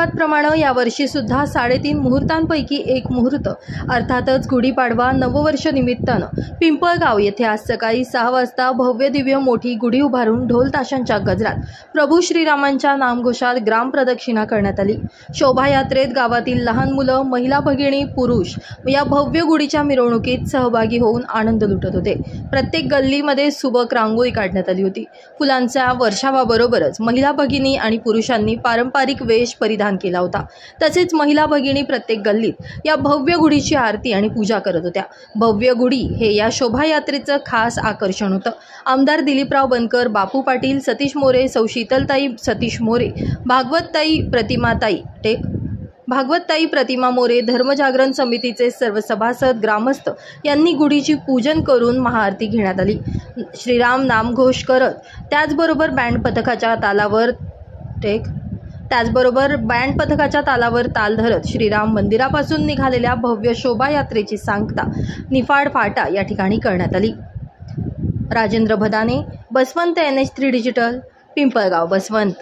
दरवर्षीप्रमाणे यावर्षी सुद्धा 3.5 मुहूर्तांपैकी एक मुहूर्त अर्थातच गुढीपाडवा नववर्ष निमित्तानं पिंपळगाव येथे आज सकाळी 6 वाजता भव्य दिव्य मोठी गुढी उभारून ढोल ताशांच्या गजरात प्रभू श्रीरामांच्या नामघोषात ग्राम प्रदक्षिणा करण्यात आली। शोभायात्रेत गावातील लहान मुलं, महिला भगिनी, पुरुष या भव्य गुढीच्या मिरवणुकीत सहभागी होऊन आनंद लुटत होते। प्रत्येक गल्लीमध्ये सुबक रांगोळी काढण्यात आली होती। फुलांच्या वर्षावाबरोबरच महिला भगिनी आणि पुरुषांनी पारंपरिक वेश परिधान केला होता। तसेच महिला भगिनी प्रत्येक गल्लीत या भव्य गुढीची आरती आणि पूजा करत होत्या। भव्य गुढी हे या शोभायात्रेचं खास आकर्षण होतं। आमदार दिलीपराव बनकर, बापू पाटील, सतीश मोरे, सौ शीतलताई सतीश मोरे, भागवतताई प्रतिमा मोरे, धर्मजागरण समितीचे सर्व सभासद, ग्रामस्थ यांनी गुढीची पूजन करून महाआरती घेण्यात आली। श्रीराम नामघोष करत त्याचबरोबर बँड पथकाच्या तालावर ताल धरत श्रीराम मंदिरापासून निघालेल्या भव्य शोभायात्रेची सांगता निफाड फाटा या ठिकाणी करण्यात आली। Rajendra Bhadane, Baswant NH3 digital, Pimpalgaon. बसवंत।